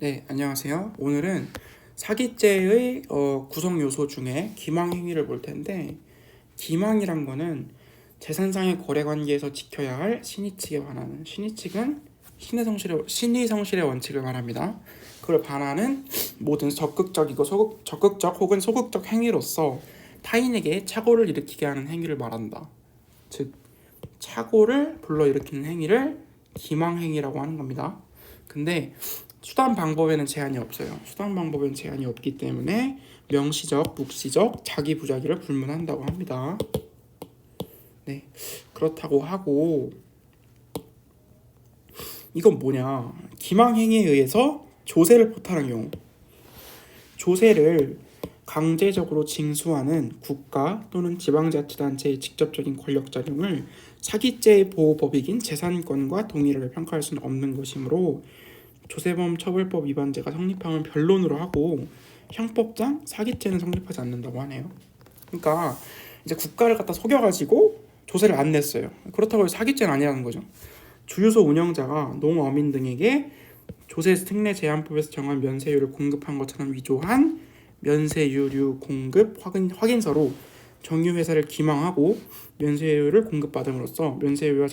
네, 안녕하세요. 오늘은 사기죄의 구성 요소 중에 기망행위를 볼 텐데, 기망이란 거는 재산상의 거래 관계에서 지켜야 할 신의칙에 반하는, 신의칙은 신의 성실의 원칙을 말합니다. 그걸 반하는 모든 적극적이고 적극적 혹은 소극적 행위로서 타인에게 착오를 일으키게 하는 행위를 말한다. 즉, 착오를 불러일으키는 행위를 기망행위라고 하는 겁니다. 근데 수단 방법에는 제한이 없어요. 수단 방법에는 제한이 없기 때문에 명시적, 묵시적, 자기 부자기를 불문한다고 합니다. 네, 그렇다고 하고 이건 뭐냐? 기망행위에 의해서 조세를 포탈한 경우, 조세를 강제적으로 징수하는 국가 또는 지방자치단체의 직접적인 권력작용을 사기죄의 보호법이긴 재산권과 동일하게 평가할 수는 없는 것이므로 조세범 처벌법 위반죄가 성립하면 변론으로 하고 형법상 사기죄는 성립하지 않는다고 하네요. 그러니까 이제 국가를 갖다 속여가지고 조세를 안 냈어요. 그렇다고 해서 사기죄는 아니라는 거죠. 주유소 운영자가 농어민 등에게 조세 특례 제한법에서 정한 면세율을 공급한 것처럼 위조한 면세율 공급 확인서로 정유회사를 기망하고 면세율을 공급받음으로써 면세율과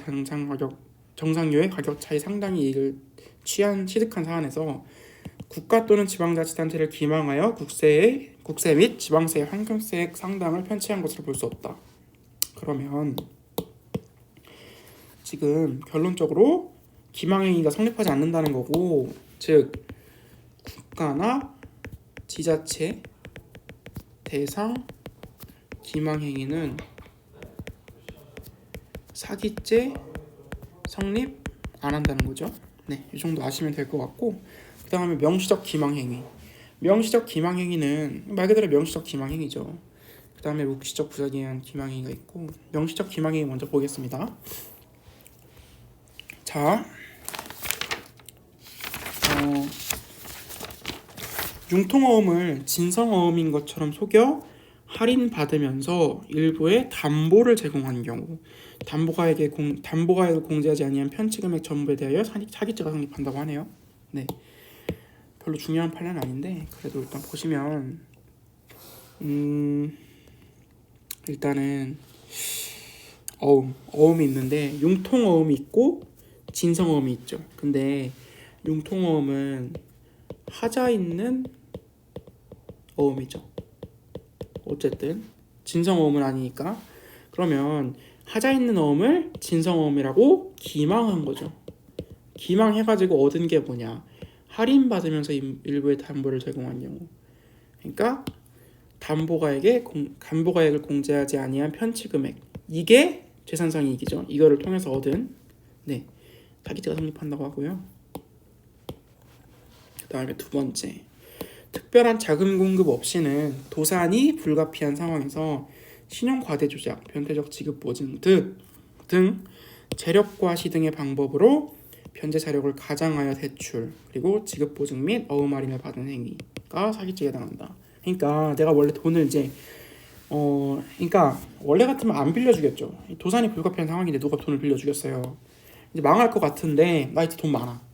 정상료의 가격 차이 상당히 이익을 취득한 사안에서 국가 또는 지방자치단체를 기망하여 국세 및 지방세의 환경세액 상당을 편취한 것으로 볼 수 없다. 그러면 지금 결론적으로 기망행위가 성립하지 않는다는 거고, 즉 국가나 지자체 대상 기망행위는 사기죄 성립 안 한다는 거죠. 네, 이 정도 아시면 될 것 같고, 그 다음에 명시적 기망행위. 명시적 기망행위는 말 그대로 명시적 기망행위죠. 그 다음에 묵시적 부작위에 의한 기망행위가 있고, 명시적 기망행위 먼저 보겠습니다. 자, 융통어음을 진성어음인 것처럼 속여 할인받으면서 일부의 담보를 제공한 경우, 담보가액을 공제하지 아니한 편취금액 전부에 대하여 사기죄가 성립한다고 하네요. 네, 별로 중요한 판례는 아닌데 그래도 일단 보시면 일단은 어음이 있는데 융통어음이 있고 진성어음이 있죠. 근데 융통어음은 하자 있는 어음이죠. 어쨌든 진성어음은 아니니까. 그러면 하자 있는 어음을 진성어음이라고 기망한 거죠. 기망해가지고 얻은 게 뭐냐? 할인받으면서 일부의 담보를 제공한 경우. 그러니까 담보가액을 공제하지 아니한 편취금액. 이게 재산상 이익이죠. 이거를 통해서 얻은 사기죄가 성립한다고 하고요. 그 다음에 두 번째, 특별한 자금 공급 없이는 도산이 불가피한 상황에서 신용과대 조작, 변태적 지급 보증 등 재력과시 등의 방법으로 변제 자력을 가장하여 대출, 그리고 지급 보증 및 어음 할인을 받은 행위가 사기죄에 해당한다. 그러니까 내가 원래 돈을 그러니까 원래 같으면 안 빌려주겠죠. 도산이 불가피한 상황인데 누가 돈을 빌려주겠어요. 이제 망할 것 같은데 나 이제 돈 많아.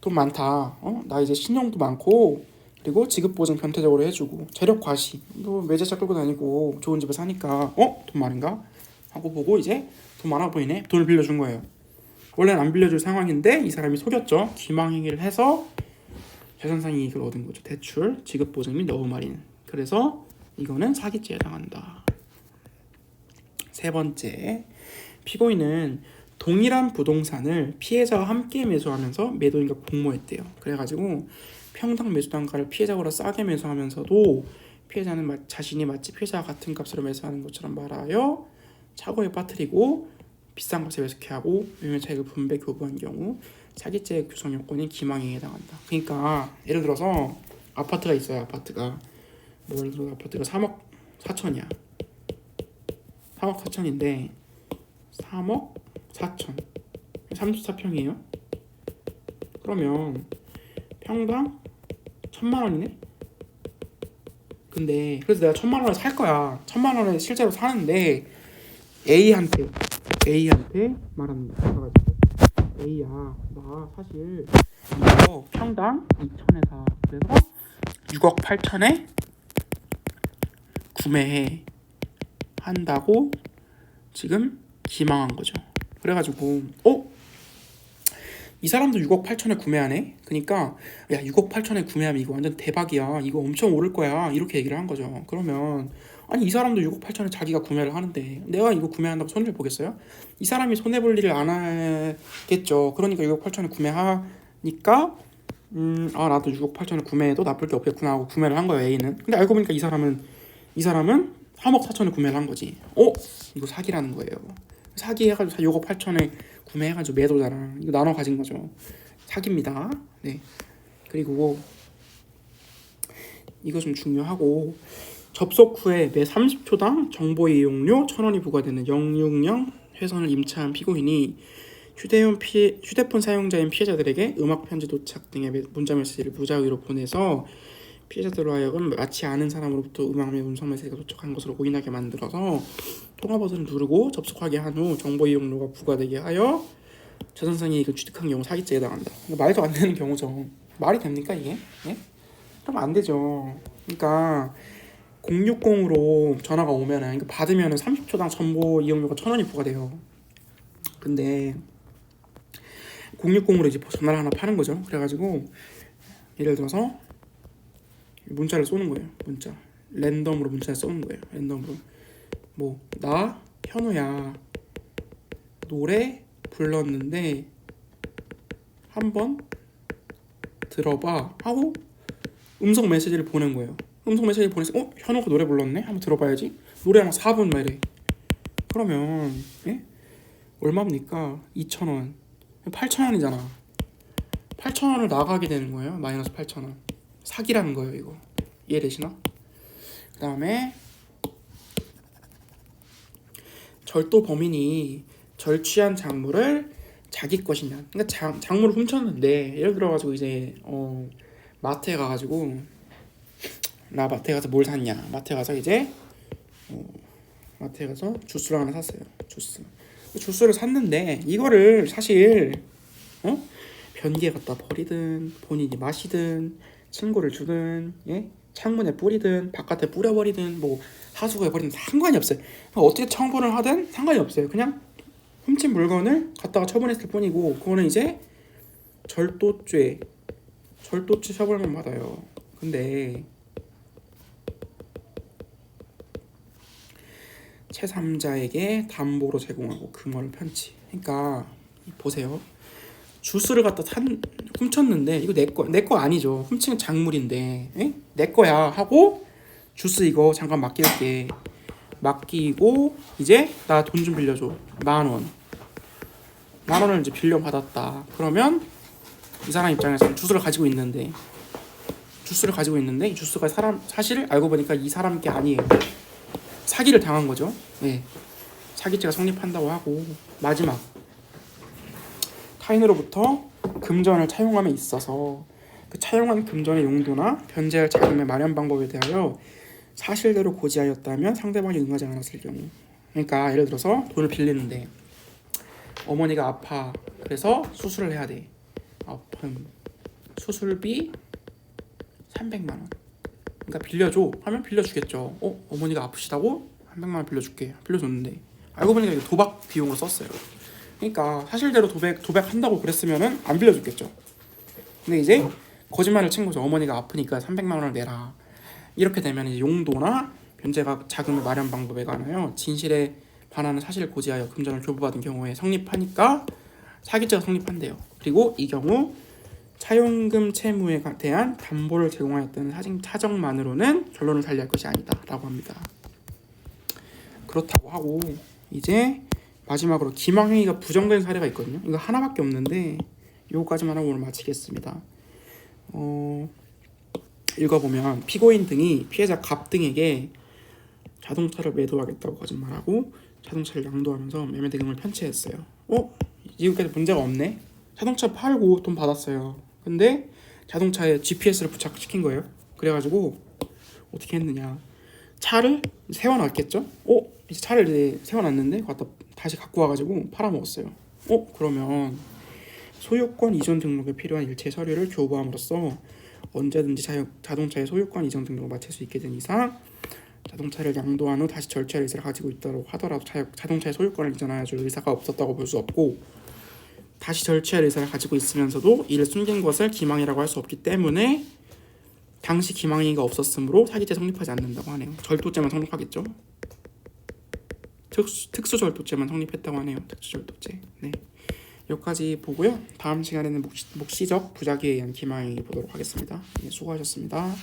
돈 많다. 나 이제 신용도 많고, 그리고 지급 보증 변태적으로 해주고, 재력 과시, 뭐 외제차 끌고 다니고 좋은 집에 사니까 돈 많은가 하고 보고 이제 돈 많아 보이네. 돈을 빌려준 거예요. 원래는 안 빌려줄 상황인데 이 사람이 속였죠. 기망행위를 해서 재산상 이익을 얻은 거죠. 대출, 지급 보증 및 어음 할인. 그래서 이거는 사기죄에 해당한다. 세 번째, 피고인은 동일한 부동산을 피해자와 함께 매수하면서 매도인과 공모했대요. 그래가지고 평당 매수 단가를 피해자보다 싸게 매수하면서도 피해자는 자신이 마치 피해자와 같은 값으로 매수하는 것처럼 말하여 착오에 빠뜨리고 비싼 값에 매수케 하고 매매 차익을 분배 교부한 경우 사기죄의 구성 요건인 기망행위에 해당한다. 그러니까 예를 들어서 아파트가 있어요. 아파트가 예를 들어 아파트가 3억 4천이야. 3억 4천인데 3억 4천 34평이에요. 그러면 평당 1,000만 원이네. 근데 그래서 내가 1,000만 원에 살 거야. 1,000만 원에 실제로 사는데 A한테 말합니다. A야, 나 사. 사실 이거 평당 2천에 사. 그래서 6억 8천에 구매해 한다고 지금 기망한 거죠. 그래가지고 이 사람도 6억 8천에 구매하네. 그러니까 야 6억 8천에 구매하면 이거 완전 대박이야. 이거 엄청 오를 거야. 이렇게 얘기를 한 거죠. 그러면 아니 이 사람도 6억 8천에 자기가 구매를 하는데 내가 이거 구매한다고 손해를 보겠어요? 이 사람이 손해 볼 일을 안 하겠죠. 그러니까 6억 8천에 구매하니까 나도 6억 8천에 구매해도 나쁠 게 없겠구나 하고 구매를 한 거예요. A는. 근데 알고 보니까 이 사람은 3억 4천에 구매를 한 거지. 이거 사기라는 거예요. 사기해가지고 6억 8천에 구매해가지고 매도자랑 이거 나눠 가진 거죠. 사기입니다. 네. 그리고 이거 좀 중요하고 접속 후에 매 30초당 정보 이용료 1,000원이 부과되는 060 회선을 임차한 피고인이 휴대폰 사용자인 피해자들에게 음악 편지 도착 등의 문자 메시지를 무작위로 보내서 피해자들로 하여금 마치 아는 사람으로부터 음악 및 음성 메시지가 도착한 것으로 오인하게 만들어서 통화 버튼을 누르고 접속하게 한 후 정보 이용료가 부과되게 하여 저 선생이 이거 취득한 경우 사기죄에 해당한다. 말도 안 되는 경우죠. 말이 됩니까 이게? 네? 그럼 안 되죠. 그러니까 060으로 전화가 오면은 이거 받으면은 30초당 정보 이용료가 1,000원이 부과돼요. 근데 060으로 이제 전화를 하나 파는 거죠. 그래가지고 예를 들어서 문자를 쏘는 거예요. 문자 랜덤으로 문자를 쏘는 거예요. 랜덤으로 나 현우야 노래 불렀는데 한번 들어봐 하고 음성 메시지를 보낸 거예요. 음성 메시지 보내서 현우가 노래 불렀네? 한번 들어봐야지. 노래 한 4분 막 이래. 그러면 얼마입니까? 2,000원 8,000원이잖아. 8,000원을 나가게 되는 거예요. 마이너스 8,000원. 사기라는 거예요 이거. 이해되시나? 그 다음에 절도 범인이 절취한 작물을 자기 것이냐. 그러니까 작물을 훔쳤는데 예를 들어가지고 이제 마트에 가가지고 나 마트에 가서 뭘 샀냐. 마트에 가서 이제 마트에 가서 주스를 하나 샀어요. 주스를 샀는데 이거를 사실 변기에 갖다 버리든 본인이 마시든 친구를 주든 창문에 뿌리든 바깥에 뿌려버리든 하수구에 버리든 상관이 없어요. 어떻게 처분을 하든 상관이 없어요. 그냥 훔친 물건을 갖다가 처분했을 뿐이고 그거는 이제 절도죄 처벌만 받아요. 근데 제3자에게 담보로 제공하고 금원을 편취. 그러니까 보세요. 주스를 갖다 훔쳤는데 이거 내 거 아니죠. 훔친 작물인데 내 거야 하고 주스 이거 잠깐 맡길게. 맡기고 이제 나 돈 좀 빌려줘. 10,000원. 10,000원을 이제 빌려받았다. 그러면 이 사람 입장에서는 주스를 가지고 있는데 이 주스가 사실 알고 보니까 이 사람 게 아니에요. 사기를 당한 거죠. 네. 사기죄가 성립한다고 하고 마지막 타인으로부터 금전을 차용함에 있어서 그 차용한 금전의 용도나 변제할 자금의 마련 방법에 대하여 사실대로 고지하였다면 상대방이 응하지 않았을 경우. 그러니까 예를 들어서 돈을 빌리는데 어머니가 아파. 그래서 수술을 해야 돼. 아픔 수술비 300만 원. 그러니까 빌려줘 하면 빌려주겠죠. 어머니가 아프시다고 300만 원 빌려줬는데 알고 보니까 이거 도박 비용으로 썼어요. 그러니까 사실대로 도박한다고 그랬으면은 안 빌려줬겠죠. 근데 이제 거짓말을 친 거죠. 어머니가 아프니까 300만 원을 내라. 이렇게 되면 이제 용도나 변제가 자금의 마련 방법에 관하여 진실에 반하는 사실을 고지하여 금전을 교부받은 경우에 성립하니까 사기죄가 성립한대요. 그리고 이 경우 차용금 채무에 대한 담보를 제공하였다는 사정만으로는 결론을 달리할 것이 아니다라고 합니다. 그렇다고 하고 이제 마지막으로 기망행위가 부정된 사례가 있거든요. 이거 하나밖에 없는데 이거까지만 하고 오늘 마치겠습니다. 읽어보면 피고인 등이 피해자 갑 등에게 자동차를 매도하겠다고 거짓말하고 자동차를 양도하면서 매매 대금을 편취했어요. 지금까지 문제가 없네. 자동차 팔고 돈 받았어요. 근데 자동차에 GPS를 부착시킨 거예요. 그래가지고 어떻게 했느냐. 차를 세워놨겠죠. 이제 차를 이제 세워놨는데 다시 갖고 와가지고 팔아먹었어요. 그러면 소유권 이전 등록에 필요한 일체 서류를 교부함으로써 언제든지 자동차의 소유권 이전 등록을 마칠 수 있게 된 이상 자동차를 양도한 후 다시 절취할 의사를 가지고 있다고 하더라도 자동차의 소유권을 이전하여 줄 의사가 없었다고 볼 수 없고, 다시 절취할 의사를 가지고 있으면서도 이를 숨긴 것을 기망이라고 할 수 없기 때문에 당시 기망행위가 없었으므로 사기죄 성립하지 않는다고 하네요. 절도죄만 성립하겠죠. 특수절도죄만 성립했다고 하네요. 특수절도죄. 네, 여기까지 보고요. 다음 시간에는 묵시적 부작위에 의한 기망행위 보도록 하겠습니다. 네, 수고하셨습니다.